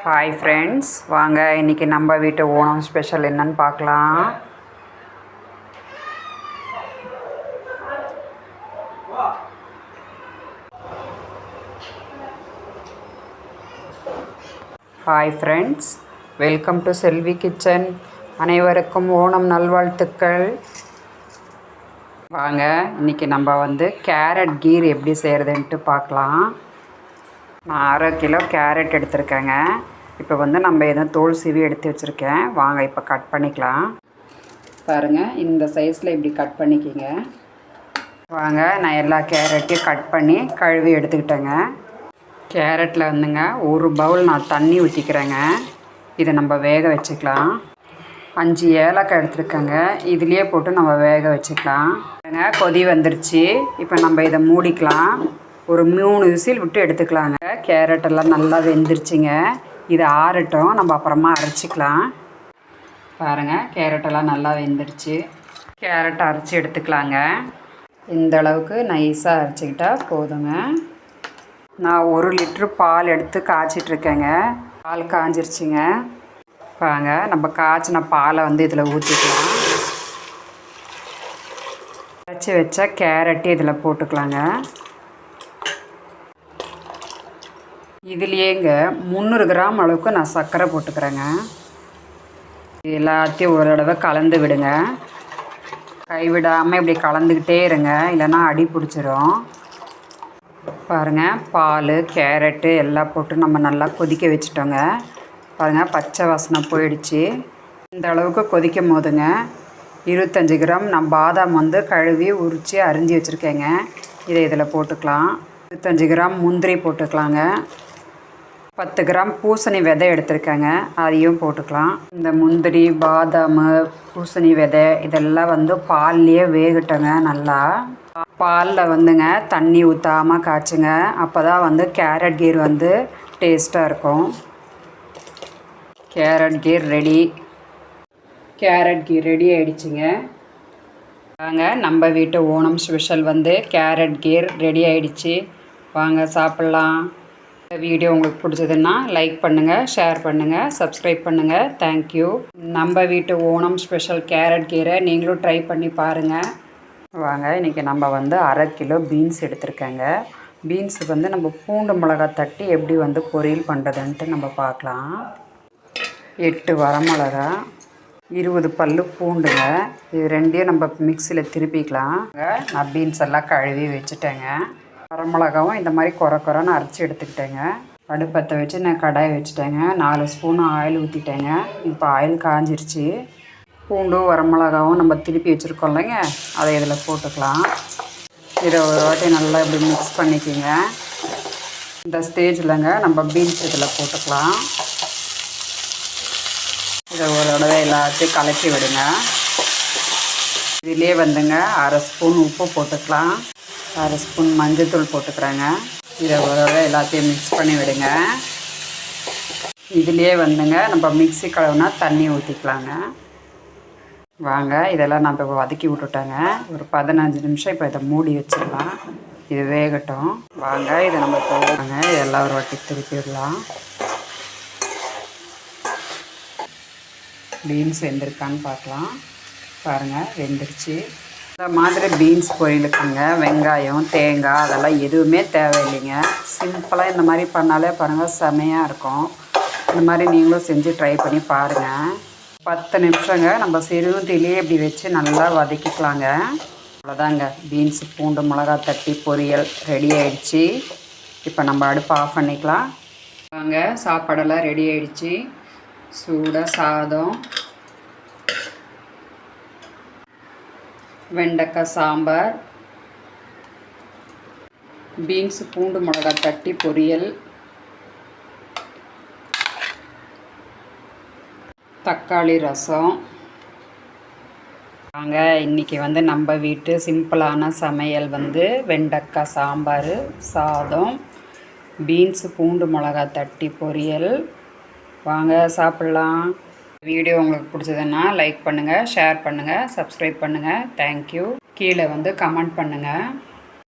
Hi friends, வாங்க இன்றைக்கி நம்ம வீட்டு ஓணம் ஸ்பெஷல் என்னன்னு பார்க்கலாம். Hi friends, welcome to Selvi kitchen. அனைவருக்கும் ஓணம் நல்வாழ்த்துக்கள். வாங்க இன்றைக்கி நம்ம கேரட் கீர் எப்படி செய்கிறதுன்ட்டு பார்க்கலாம். நான் 1/2 கிலோ கேரட் எடுத்திருக்கேங்க. இப்போ நம்ம எதுவும் தோல் சீவி எடுத்து வச்சுருக்கேன். வாங்க இப்போ கட் பண்ணிக்கலாம். பாருங்கள், இந்த சைஸில் இப்படி கட் பண்ணிக்கிங்க. வாங்க, நான் எல்லா கேரட்டையும் கட் பண்ணி கழுவி எடுத்துக்கிட்டேங்க. கேரட்டில் 1 பவுல் நான் தண்ணி ஊற்றிக்கிறேங்க. இதை நம்ம வேக வச்சுக்கலாம். 5 ஏலக்காய் எடுத்துருக்கேங்க. இதுலேயே போட்டு நம்ம வேக வச்சுக்கலாம். கொதி வந்துருச்சு. இப்போ நம்ம இதை மூடிக்கலாம். ஒரு 3 விசில் விட்டு எடுத்துக்கலாங்க. கேரட்டெல்லாம் நல்லா வெந்துருச்சுங்க. இதை ஆறட்டும், நம்ம அப்புறமா அரைச்சிக்கலாம். பாருங்கள், கேரட்டெல்லாம் நல்லா வெந்துருச்சு. கேரட்டை அரைச்சி எடுத்துக்கலாங்க. இந்த அளவுக்கு நைஸாக அரைச்சிக்கிட்டால் போதுங்க. நான் 1 லிட்ரு பால் எடுத்து காய்ச்சிட்ருக்கேங்க. பால் காய்ஞ்சிருச்சுங்க. பாருங்க, நம்ம காய்ச்சின பாலை இதில் ஊற்றிக்கலாம். அரைச்சி வச்ச கேரட்டு இதில் போட்டுக்கலாங்க. இதுலேயேங்க 300 கிராம் அளவுக்கு நான் சர்க்கரை போட்டுக்கிறேங்க. எல்லாத்தையும் ஒரு தடவை கலந்து விடுங்க. கைவிடாமல் இப்படி கலந்துக்கிட்டே இருங்க, இல்லைன்னா அடி பிடிச்சிரும். பாருங்கள், பால் கேரட்டு எல்லாம் போட்டு நம்ம நல்லா கொதிக்க வச்சுட்டோங்க. பாருங்கள், பச்சை வாசனை போயிடுச்சு. இந்த அளவுக்கு கொதிக்கும் போதுங்க 25 கிராம் நான் பாதாம் கழுவி உரித்து அரிஞ்சு வச்சுருக்கேங்க. இதை இதில் போட்டுக்கலாம். 25 கிராம் முந்திரி போட்டுக்கலாங்க. 10 கிராம் பூசணி விதை எடுத்துருக்கேங்க, அதையும் போட்டுக்கலாம். இந்த முந்திரி, பாதாம், பூசணி விதை இதெல்லாம் பால்லையே வேகட்டுங்க. நல்லா பாலில் தண்ணி ஊற்றாமல் காய்ச்சுங்க. அப்போ தான் கேரட் கீர் டேஸ்ட்டாக இருக்கும். கேரட் கீர் ரெடி. கேரட் கீர் ரெடி ஆகிடுச்சிங்க. வாங்க, நம்ம வீட்டு ஓணம் ஸ்பெஷல் கேரட் கீர் ரெடி ஆகிடுச்சி. வாங்க சாப்பிட்லாம். வீடியோ உங்களுக்கு பிடிச்சதுன்னா லைக் பண்ணுங்கள், ஷேர் பண்ணுங்கள், சப்ஸ்கிரைப் பண்ணுங்கள். தேங்க்யூ. நம்ம வீட்டு ஓணம் ஸ்பெஷல் கேரட் கீரை நீங்களும் ட்ரை பண்ணி பாருங்கள். வாங்க, இன்றைக்கி நம்ம 1/2 கிலோ பீன்ஸ் எடுத்துருக்கேங்க. பீன்ஸு நம்ம பூண்டு மிளகா தட்டி எப்படி பொரியல் பண்ணுறதுன்ட்டு நம்ம பார்க்கலாம். 8 வரமிளகா, 20 பல் பூண்டுங்க. இது ரெண்டையும் நம்ம மிக்சியில் திருப்பிக்கலாம். நான் பீன்ஸ் எல்லாம் கழுவி வச்சுட்டேங்க. வரமிளகாவும் இந்த மாதிரி குறைன்னு அரைச்சி எடுத்துக்கிட்டேங்க. அடுப்பத்தை வச்சு நான் கடாயை வச்சுட்டேங்க. 4 ஸ்பூன் ஆயில் ஊற்றிட்டேங்க. இப்போ ஆயில் காஞ்சிருச்சு. பூண்டும் வரமிளகாவும் நம்ம திருப்பி வச்சுருக்கோம் இல்லைங்க, அதை இதில் போட்டுக்கலாம். இதை ஒரு வாட்டி நல்லா இப்படி மிக்ஸ் பண்ணிக்கோங்க. இந்த ஸ்டேஜில்ங்க நம்ம பீன்ஸ் இதில் போட்டுக்கலாம். இதை ஒரு தடவை எல்லாத்தையும் கலக்கி விடுங்க. இதிலே 1/2 ஸ்பூன் உப்பு போட்டுக்கலாம். 1/2 ஸ்பூன் மஞ்சள்தூள் போட்டுக்கிறேங்க. இதை ஒரு தடவை எல்லாத்தையும் மிக்ஸ் பண்ணி விடுங்க. இதிலே நம்ம மிக்ஸி கழுவுனா தண்ணி ஊற்றிக்கலாங்க. வாங்க, இதெல்லாம் நான் இப்போ வதக்கி விட்டுட்டேங்க. ஒரு 15 நிமிஷம் இப்போ இதை மூடி வச்சிடலாம். இது வேகட்டும். வாங்க, இதை நம்ம போடுவாங்க. இதெல்லாம் ஒரு வாட்டி திருப்பி விடலாம். பீன்ஸ் வெந்திருக்கான்னு பார்க்கலாம். பாருங்கள், வெந்துருச்சு. இந்த மாதிரி பீன்ஸ் பொரியலுக்குங்க வெங்காயம், தேங்காய் அதெல்லாம் எதுவுமே தேவையில்லைங்க. சிம்பிளாக இந்த மாதிரி பண்ணாலே பாருங்கள், செமையாக இருக்கும். இந்த மாதிரி நீங்களும் செஞ்சு ட்ரை பண்ணி பாருங்கள். 10 நிமிஷங்க நம்ம சிறுதீயிலே இப்படி வச்சு நல்லா வதக்கிக்கலாங்க. அவ்வளோதாங்க, பீன்ஸ் பூண்டு மிளகா தட்டி பொரியல் ரெடி ஆகிடுச்சி. இப்போ நம்ம அடுப்பை ஆஃப் பண்ணிக்கலாம். வாங்க, சாப்பாடெல்லாம் ரெடி ஆகிடுச்சி. சூடாக சாதம், வெண்டைக்காய் சாம்பார், பீன்ஸ் பூண்டு மிளகா தட்டி பொரியல், தக்காளி ரசம். வாங்க, இன்றைக்கி நம்ம வீட்டு சிம்பிளான சமையல் வெண்டைக்காய் சாம்பார், சாதம், பீன்ஸ் பூண்டு மிளகா தட்டி பொரியல். வாங்க சாப்பிட்லாம். வீடியோ உங்களுக்கு பிடிச்சதுன்னா லைக் பண்ணுங்கள், ஷேர் பண்ணுங்கள், சப்ஸ்கிரைப் பண்ணுங்கள். தேங்க்யூ. கீழே கமெண்ட் பண்ணுங்கள்.